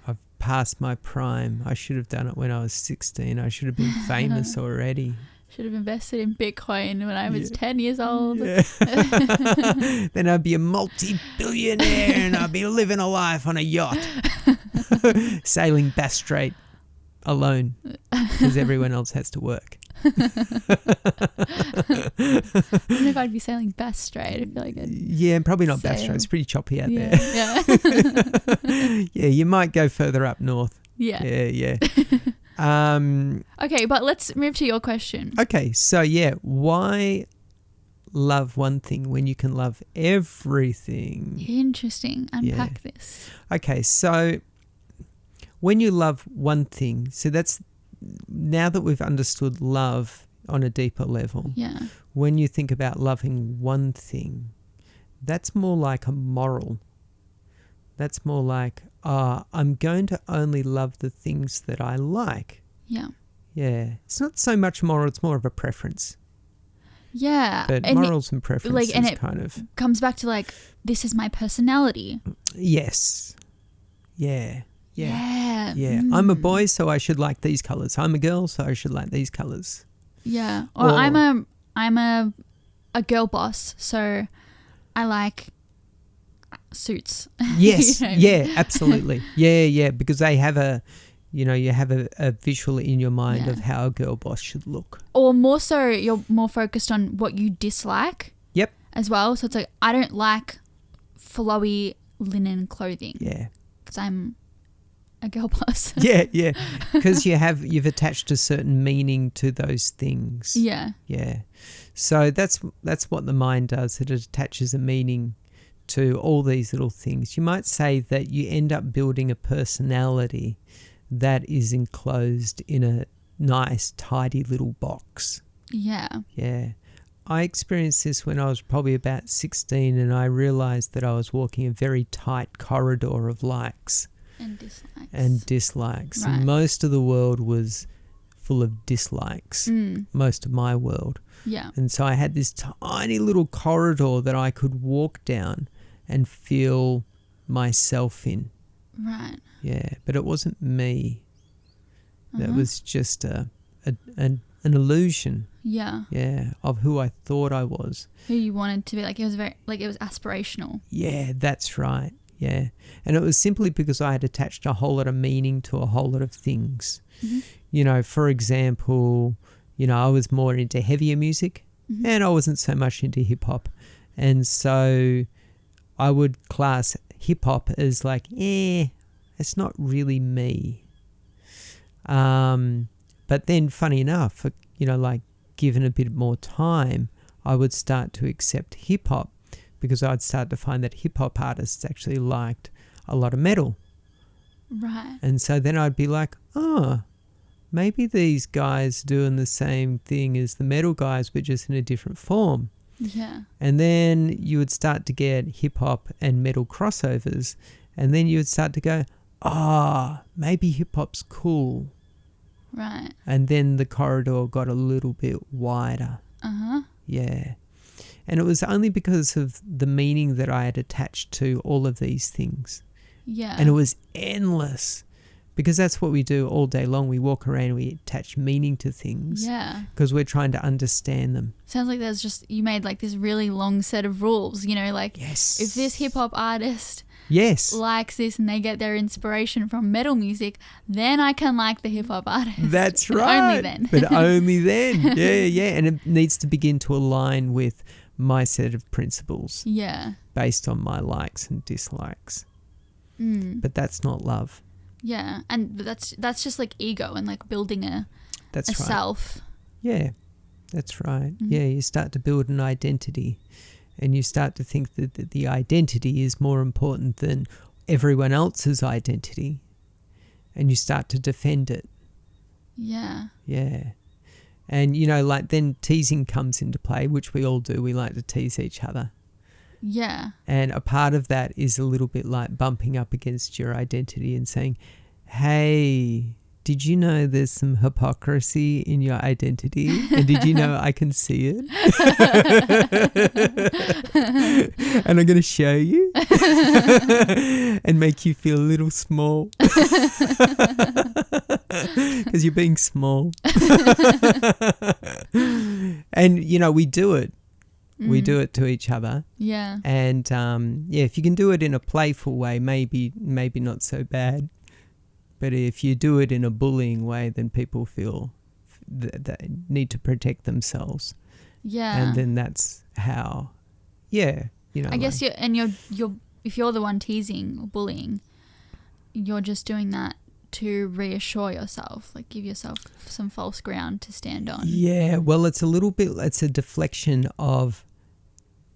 I've passed my prime. I should have done it when I was 16. I should have been famous already. Should have invested in Bitcoin when I was 10 years old. Yeah. Then I'd be a multi-billionaire and I'd be living a life on a yacht, sailing Bass Strait alone because everyone else has to work. I don't know if I'd be sailing Bass Strait. I feel like yeah, probably not Bass Strait. sail. It's pretty choppy out Yeah. there. Yeah. Yeah, you might go further up north. Yeah. Yeah. Okay, but let's move to your question. Okay, so yeah, why love one thing when you can love everything? Interesting. Unpack this. Okay, so when you love one thing, so that's now that we've understood love on a deeper level. Yeah. When you think about loving one thing, that's more like a moral. That's more like, I'm going to only love the things that I like. Yeah. Yeah. It's not so much moral, it's more of a preference. Yeah. But and morals and preferences and it kind of... comes back to like, this is my personality. Yes. Yeah. Yeah. I'm a boy, so I should like these colours. I'm a girl, so I should like these colours. Yeah. Or I'm a girl boss, so I like suits. Yes. You know? Yeah, absolutely. Yeah, because they have you have a visual in your mind of how a girl boss should look. Or more so, you're more focused on what you dislike. Yep. As well. So it's like, I don't like flowy linen clothing. Yeah. Because I'm a girl boss. Yeah. Because you've attached a certain meaning to those things. Yeah. Yeah. So that's what the mind does. It attaches a meaning to all these little things. You might say that you end up building a personality that is enclosed in a nice, tidy little box. Yeah. Yeah. I experienced this when I was probably about 16, and I realised that I was walking a very tight corridor of likes and dislikes. Right. And most of the world was full of dislikes, most of my world. Yeah. And so I had this tiny little corridor that I could walk down and feel myself in. Right. Yeah, but it wasn't me. That was just an illusion. Yeah. Yeah, of who I thought I was. Who you wanted to be. Like, it was it was aspirational. Yeah, that's right. Yeah. And it was simply because I had attached a whole lot of meaning to a whole lot of things. Mm-hmm. For example, I was more into heavier music, and I wasn't so much into hip hop. And so I would class hip hop as like, it's not really me. But then funny enough, like given a bit more time, I would start to accept hip hop, because I'd start to find that hip hop artists actually liked a lot of metal. Right. And so then I'd be like, maybe these guys doing the same thing as the metal guys, but just in a different form. Yeah. And then you would start to get hip hop and metal crossovers, and then you would start to go, maybe hip hop's cool. Right. And then the corridor got a little bit wider. Yeah. And it was only because of the meaning that I had attached to all of these things. Yeah. And it was endless, because that's what we do all day long. We walk around and we attach meaning to things. Yeah. Because we're trying to understand them. Sounds like you made like this really long set of rules, like yes. If this hip hop artist likes this and they get their inspiration from metal music, then I can like the hip hop artist. That's but right. Only then. But only then. Yeah. And it needs to begin to align with my set of principles. Yeah. Based on my likes and dislikes. But that's not love. Yeah. And that's just like ego and like building a self. Yeah. That's right. Yeah, you start to build an identity, and you start to think that the identity is more important than everyone else's identity, and you start to defend it. Yeah. Yeah. And, like then teasing comes into play, which we all do. We like to tease each other. Yeah. And a part of that is a little bit like bumping up against your identity and saying, hey, did you know there's some hypocrisy in your identity? And did you know I can see it? And I'm going to show you and make you feel a little small. Because you're being small. And, we do it. We do it to each other. Yeah. And, if you can do it in a playful way, maybe not so bad. But if you do it in a bullying way, then people feel that need to protect themselves. Yeah. And then that's how, yeah, you know. I guess you're if you're the one teasing or bullying, you're just doing that to reassure yourself, like give yourself some false ground to stand on. Yeah, well, it's a deflection of,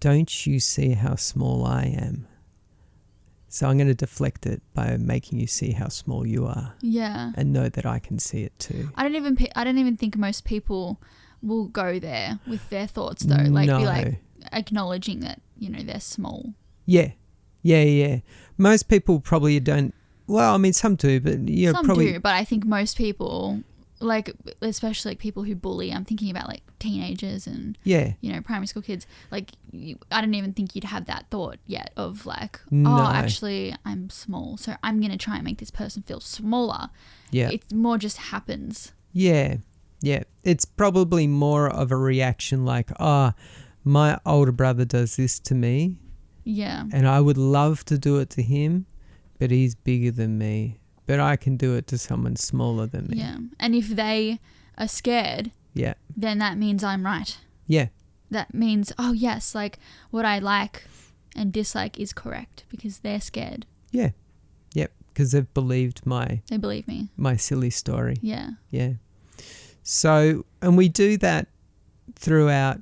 don't you see how small I am? So I'm going to deflect it by making you see how small you are. Yeah. And know that I can see it too. I don't even think most people will go there with their thoughts though. Like No. be like acknowledging that, you know, they're small. Yeah. Most people probably don't. Well, I mean, some do, but Some probably do, but I think most people, like especially like people who bully, I'm thinking about like teenagers and primary school kids. Like I don't even think you'd have that thought yet of like, oh, actually I'm small, so I'm gonna try and make this person feel smaller. Yeah, it more just happens. Yeah, it's probably more of a reaction like, oh, my older brother does this to me. Yeah, and I would love to do it to him, but he's bigger than me. But I can do it to someone smaller than me. Yeah. And if they are scared, then that means I'm right. Yeah. That means, oh, yes, like what I like and dislike is correct because they're scared. Yeah. Yep. Because they've believed They believe me. my silly story. Yeah. Yeah. So, and we do that throughout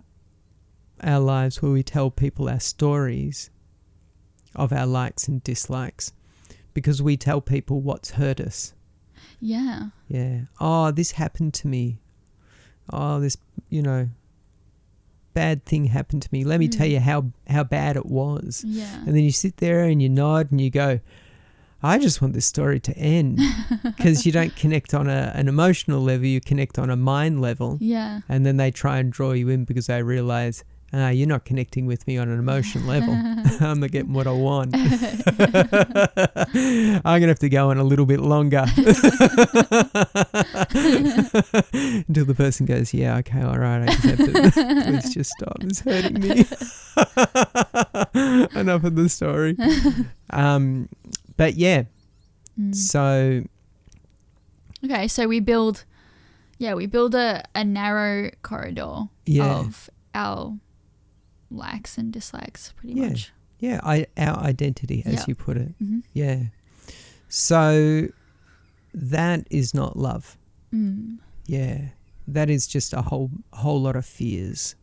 our lives where we tell people our stories of our likes and dislikes. Because we tell people what's hurt us. Yeah. Yeah. Oh, this happened to me. Oh, this, bad thing happened to me. Let me tell you how bad it was. Yeah. And then you sit there and you nod and you go, I just want this story to end. Because you don't connect on an emotional level, you connect on a mind level. Yeah. And then they try and draw you in because they realize, you're not connecting with me on an emotional level. I'm not getting what I want. I'm going to have to go on a little bit longer. Until the person goes, yeah, okay, all right, I accept it. Please just stop. It's hurting me. Enough of the story. But yeah, so. Okay, so we build a narrow corridor of our likes and dislikes pretty much. Yeah, our identity, as you put it. Mm-hmm. Yeah. So that is not love. Yeah. That is just a whole lot of fears.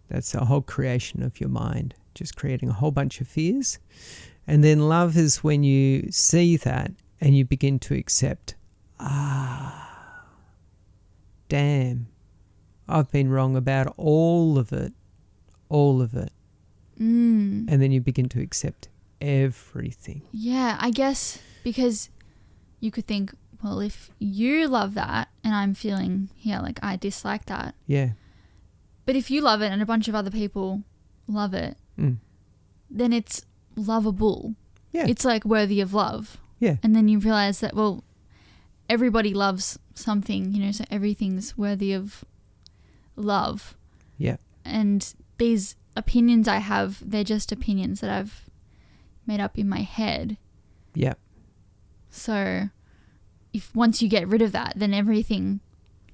That's a whole creation of your mind, just creating a whole bunch of fears. And then love is when you see that and you begin to accept, damn, I've been wrong about all of it. And then you begin to accept everything. Yeah, I guess because you could think, well, if you love that and I'm feeling, like I dislike that. Yeah. But if you love it and a bunch of other people love it, then it's lovable. Yeah. It's like worthy of love. Yeah. And then you realize that, well, everybody loves something, so everything's worthy of love. Yeah. And these opinions I have, they're just opinions that I've made up in my head. Yeah. So if once you get rid of that, then everything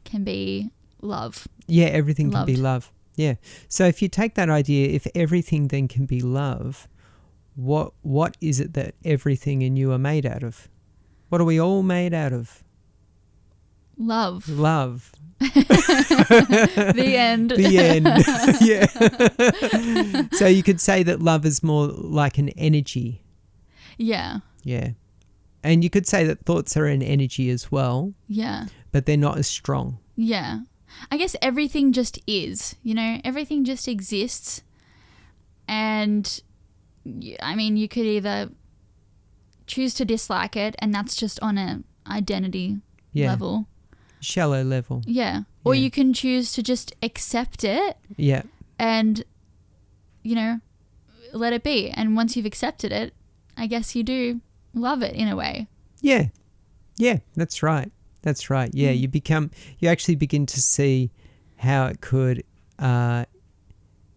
can be love. Yeah, everything Loved. can be love. Yeah. So if you take that idea, if everything then can be love, what is it that everything in you are made out of? What are we all made out of? Love. Love. The end. The end. Yeah. So you could say that love is more like an energy. Yeah. Yeah. And you could say that thoughts are an energy as well. Yeah. But they're not as strong. Yeah. I guess everything just is, everything just exists. And I mean, you could either choose to dislike it, and that's just on an identity level. Shallow level. Yeah. Or you can choose to just accept it. Yeah. And, let it be. And once you've accepted it, I guess you do love it in a way. Yeah. Yeah, that's right. That's right. Yeah, you actually begin to see how it could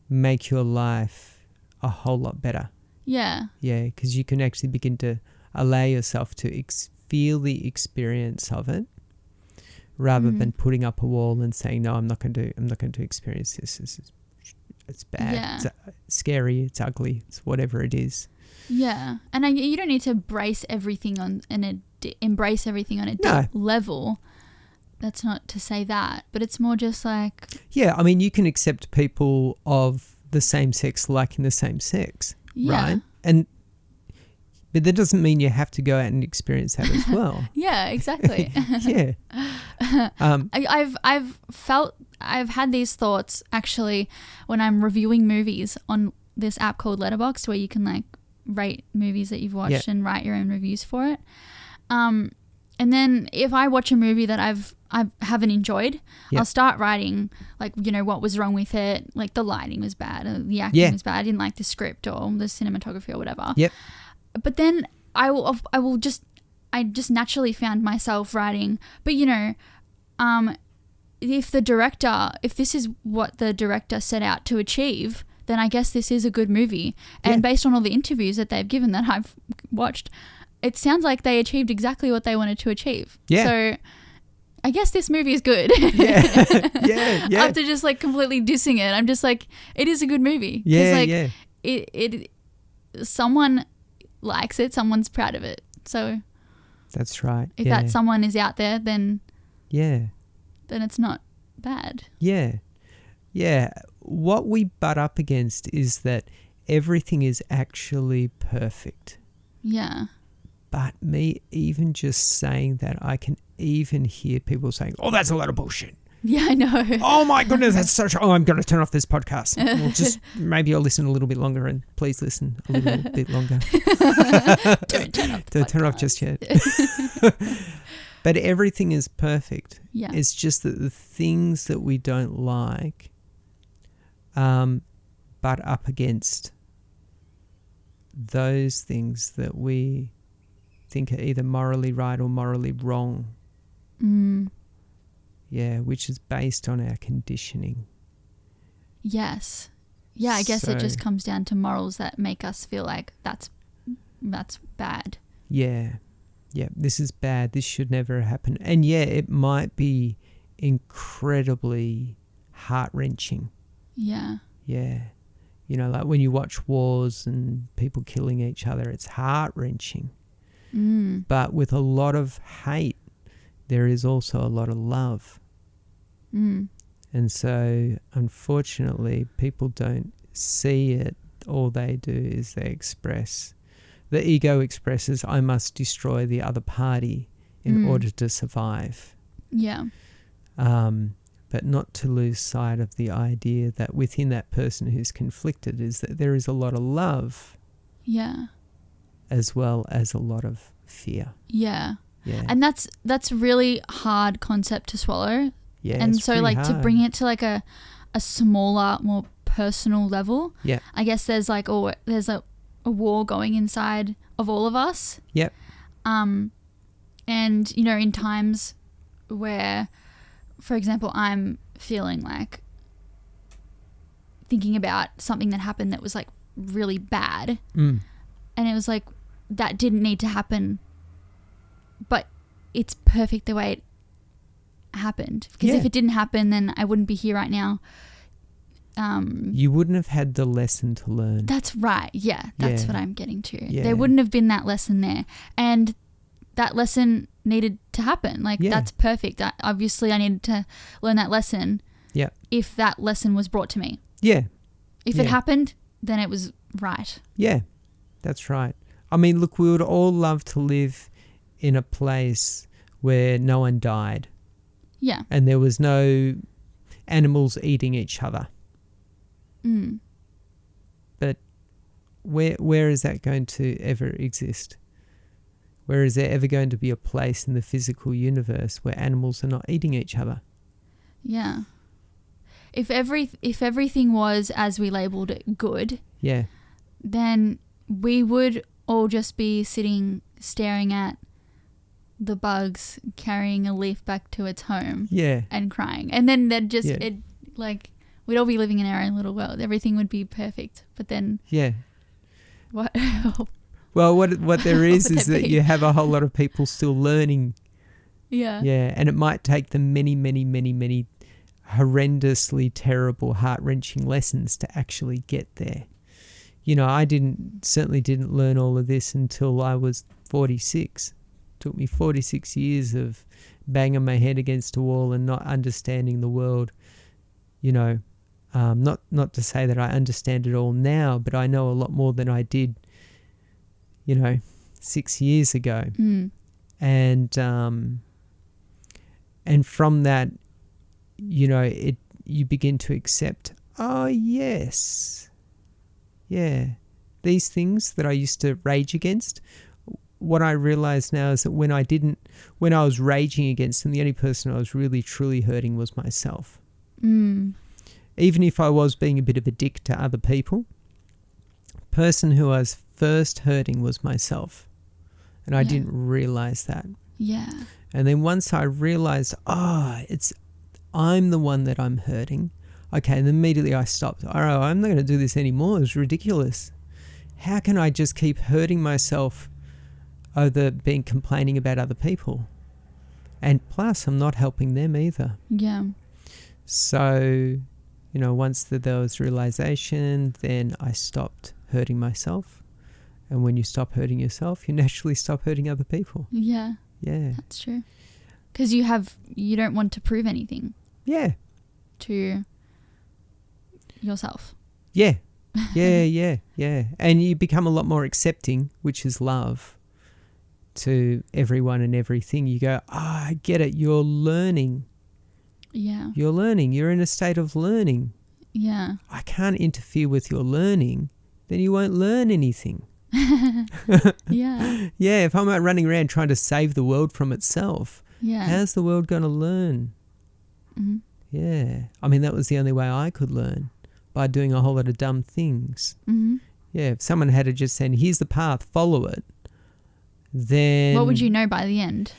make your life a whole lot better. Yeah. Yeah, because you can actually begin to allow yourself to feel the experience of it rather than putting up a wall and saying, no, I'm not going to experience this. It's bad. Yeah. It's scary. It's ugly. It's whatever it is. Yeah. And you don't need to embrace everything on a No. deep level. That's not to say that, but it's more just like... Yeah, I mean, you can accept people of the same sex liking the same sex, right? But that doesn't mean you have to go out and experience that as well. Yeah, exactly. Yeah. I've had these thoughts actually when I'm reviewing movies on this app called Letterboxd, where you can like rate movies that you've watched and write your own reviews for it. And then if I watch a movie that I haven't enjoyed, I'll start writing like, you know, what was wrong with it, like the lighting was bad, or the acting was bad, I didn't like the script or the cinematography or whatever. Yep. But then I just naturally found myself writing, but you know, if this is what the director set out to achieve, then I guess this is a good movie. And based on all the interviews that they've given that I've watched, it sounds like they achieved exactly what they wanted to achieve. Yeah. So I guess this movie is good. Yeah. After just like completely dissing it, I'm just like, it is a good movie. Yeah, It someone likes it, someone's proud of it. So that's right. If that someone is out there, then it's not bad. Yeah. Yeah. What we butt up against is that everything is actually perfect. Yeah. But me even just saying that, I can even hear people saying, oh, that's a lot of bullshit. Yeah, I know. Oh my goodness, that's such. Oh, I'm going to turn off this podcast. Well, maybe I'll listen a little bit longer, and please listen a little bit longer. Don't turn off. Don't turn off just yet. But everything is perfect. Yeah. It's just that the things that we don't like, butt up against those things that we think are either morally right or morally wrong. Yeah, which is based on our conditioning. Yes. Yeah, I guess it just comes down to morals that make us feel like that's bad. Yeah. Yeah, this is bad. This should never happen. And yeah, it might be incredibly heart-wrenching. Yeah. Yeah. You know, like when you watch wars and people killing each other, it's heart-wrenching. But with a lot of hate, there is also a lot of love. And so, unfortunately, people don't see it. All they do is they express. The ego expresses, I must destroy the other party in order to survive. Yeah. But not to lose sight of the idea that within that person who's conflicted is that there is a lot of love. Yeah. As well as a lot of fear. Yeah. Yeah. And that's really hard concept to swallow. Yeah. And so like hard. to bring it to like a smaller, more personal level. Yeah. I guess there's like there's a war going inside of all of us. Yep. And you know, in times where, for example, I'm feeling like thinking about something that happened that was like really bad. And it was like, that didn't need to happen, but it's perfect the way it happened. Because if it didn't happen, then I wouldn't be here right now. You wouldn't have had the lesson to learn. That's right. Yeah, that's what I'm getting to. Yeah. There wouldn't have been that lesson there. And that lesson needed to happen. Like, that's perfect. Obviously, I needed to learn that lesson. Yeah. If that lesson was brought to me. Yeah. If it happened, then it was right. Yeah, that's right. I mean, look, we would all love to live in a place where no one died. Yeah. And there was no animals eating each other. But where is that going to ever exist? Where is there ever going to be a place in the physical universe where animals are not eating each other? Yeah. If everything was as we labelled it good, then we would all just be sitting staring at the bugs carrying a leaf back to its home and crying. And then they'd just we'd all be living in our own little world. Everything would be perfect. But then what well, what there is that you have a whole lot of people still learning Yeah. Yeah. And it might take them many, many, many, many horrendously terrible, heart-wrenching lessons to actually get there. You know, I certainly didn't learn all of this until I was 46. It took me 46 years of banging my head against a wall and not understanding the world. You know, not to say that I understand it all now, but I know a lot more than I did, 6 years ago. And from that, you begin to accept, oh yes, yeah, these things that I used to rage against. What I realize now is that when I was raging against them, the only person I was really truly hurting was myself. Even if I was being a bit of a dick to other people, the person who I was first hurting was myself. And I didn't realize that. Yeah. And then once I realized, I'm the one that I'm hurting. Okay, and immediately I stopped. All right, I'm not going to do this anymore. It's ridiculous. How can I just keep hurting myself over complaining about other people? And plus, I'm not helping them either. Yeah. So, once there was realization, then I stopped hurting myself. And when you stop hurting yourself, you naturally stop hurting other people. Yeah. Yeah. That's true. Because you don't want to prove anything. Yeah. To yourself. Yeah. Yeah. And you become a lot more accepting, which is love, to everyone and everything. You go, I get it. You're learning. Yeah. You're learning. You're in a state of learning. Yeah. I can't interfere with your learning. Then you won't learn anything. Yeah. Yeah. If I'm out running around trying to save the world from itself, how's the world going to learn? Mm-hmm. Yeah. I mean, that was the only way I could learn, by doing a whole lot of dumb things. Mm-hmm. Yeah. If someone had to just said, here's the path, follow it, then... What would you know by the end?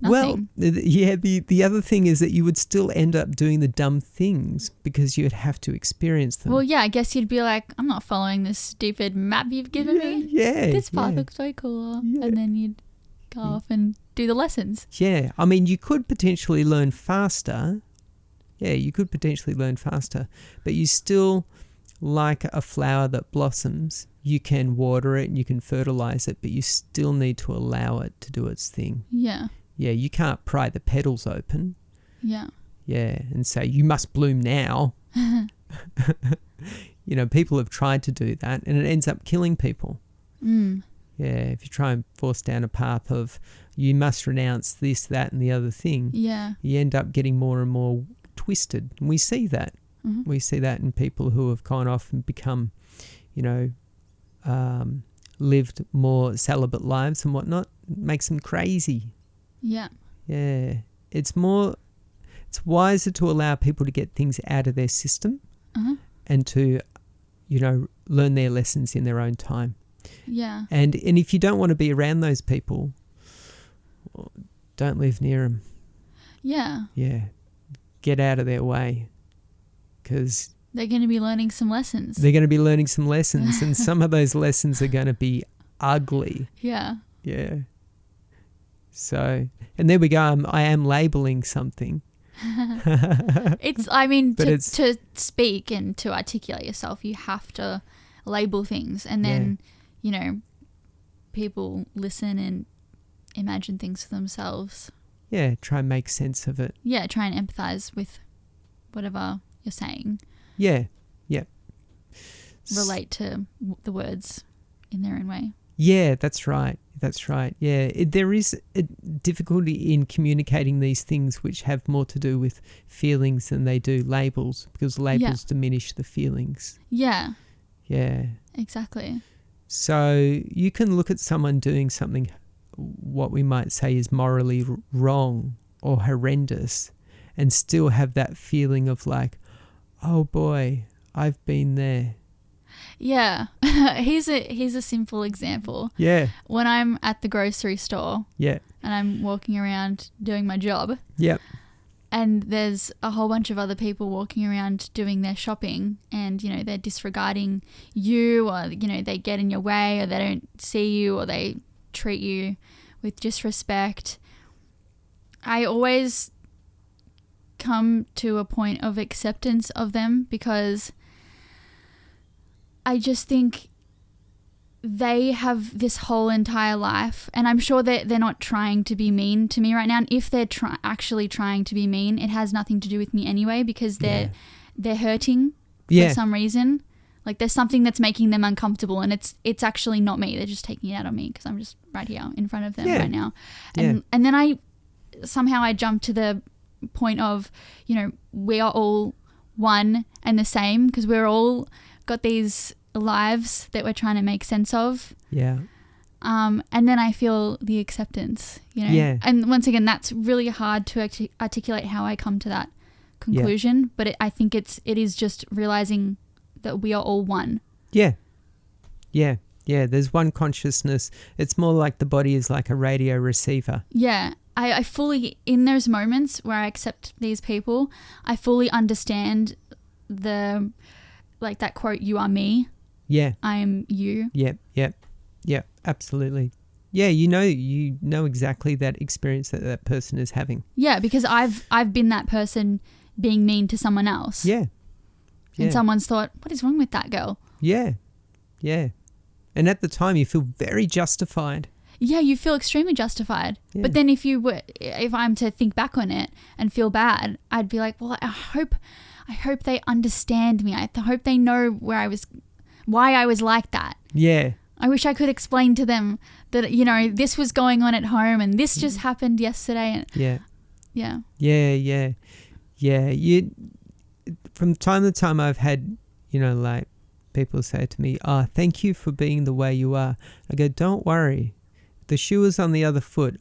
Nothing. Well, yeah, the other thing is that you would still end up doing the dumb things because you'd have to experience them. Well, yeah, I guess you'd be like, I'm not following this stupid map you've given me. Yeah. This path looks way cooler. Yeah. And then you'd go off and do the lessons. Yeah. I mean, you could potentially learn faster. Yeah, you could potentially learn faster. But you still, like a flower that blossoms, you can water it and you can fertilize it, but you still need to allow it to do its thing. Yeah. Yeah, you can't pry the petals open. Yeah. Yeah, and say, you must bloom now. People have tried to do that and it ends up killing people. Yeah, if you try and force down a path of, you must renounce this, that and the other thing, you end up getting more and more twisted. And we see that. Mm-hmm. We see that in people who have gone off and become, lived more celibate lives and whatnot. It makes them crazy. Yeah. Yeah. It's wiser to allow people to get things out of their system and to, learn their lessons in their own time. Yeah. And if you don't want to be around those people, don't live near them. Yeah. Yeah. Get out of their way, because they're going to be learning some lessons. They're going to be learning some lessons and some of those lessons are going to be ugly. Yeah. Yeah. So, and there we go. I am labeling something. To speak and to articulate yourself, you have to label things, and then, people listen and imagine things for themselves. Yeah, try and make sense of it. Yeah, try and empathize with whatever you're saying. Yeah. Relate to the words in their own way. Yeah, that's right. Yeah, there is a difficulty in communicating these things which have more to do with feelings than they do labels, because labels diminish the feelings. Yeah. Yeah. Exactly. So you can look at someone doing something, what we might say is morally wrong or horrendous, and still have that feeling of like, oh boy, I've been there. Yeah. Here's a simple example. Yeah. When I'm at the grocery store. Yeah. And I'm walking around doing my job. Yep. And there's a whole bunch of other people walking around doing their shopping, and, they're disregarding you, or, they get in your way, or they don't see you, or they treat you with disrespect. I always come to a point of acceptance of them because I just think they have this whole entire life, and I'm sure that they're not trying to be mean to me right now. And if they're actually trying to be mean, it has nothing to do with me anyway, because they're hurting for some reason. Like there's something that's making them uncomfortable, and it's actually not me. They're just taking it out on me because I'm just right here in front of them right now. And then I jump to the point of, you know, we are all one and the same because we're all got these lives that we're trying to make sense of. Yeah. And then I feel the acceptance, you know. Yeah. And once again, that's really hard to articulate how I come to that conclusion. But I think it is just realizing that we are all one. Yeah. Yeah. Yeah. There's one consciousness. It's more like the body is like a radio receiver. Yeah. I fully, in those moments where I accept these people, I fully understand like that quote, "You are me. Yeah. I am you." Yep. Absolutely. Yeah, you know exactly that experience that person is having. Yeah, because I've been that person being mean to someone else. Yeah. And someone's thought, "What is wrong with that girl?" Yeah. And at the time you feel very justified. Yeah, you feel extremely justified. Yeah. But then if I'm to think back on it and feel bad, I'd be like, well, I hope they understand me. I hope they know why I was like that. Yeah. I wish I could explain to them that, you know, this was going on at home and this just happened yesterday. Yeah. Yeah. You, from time to time I've had, you know, like people say to me, "Oh, thank you for being the way you are." I go, "Don't worry. The shoe is on the other foot.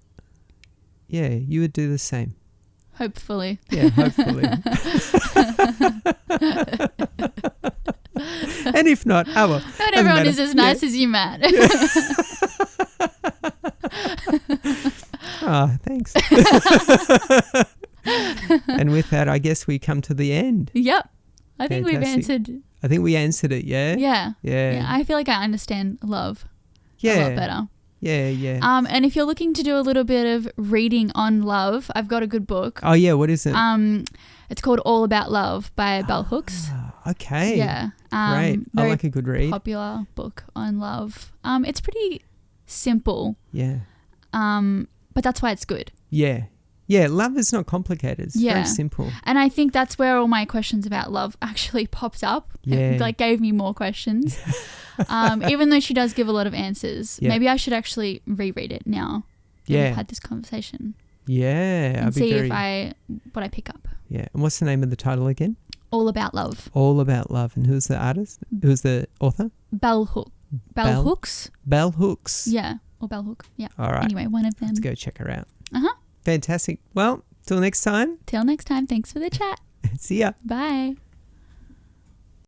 Yeah, you would do the same." Hopefully. Yeah, hopefully. And if not, oh well. Not everyone is as nice as you, Matt. Oh, thanks. And with that, I guess we come to the end. Yep. I think we've answered. I think we answered it, yeah? Yeah. I feel like I understand love a lot better. Yeah. And if you're looking to do a little bit of reading on love, I've got a good book. Oh, yeah. What is it? It's called All About Love by Bell Hooks. Okay. Yeah. Great. I like a good read. Popular book on love. It's pretty simple. Yeah. But that's why it's good. Yeah. Yeah, love is not complicated. It's very simple. And I think that's where all my questions about love actually popped up. Yeah. It, like, gave me more questions. Even though she does give a lot of answers. Yeah. Maybe I should actually reread it now that we've had this conversation. Yeah. And see what I pick up. Yeah. And what's the name of the title again? All About Love. All About Love. And who's the artist? Who's the author? Bell Hooks. Bell Hooks. Yeah. Or Bell Hook. Yeah. All right. Anyway, one of them. Let's go check her out. Uh-huh. Fantastic. Well, till next time. Till next time. Thanks for the chat. See ya. Bye.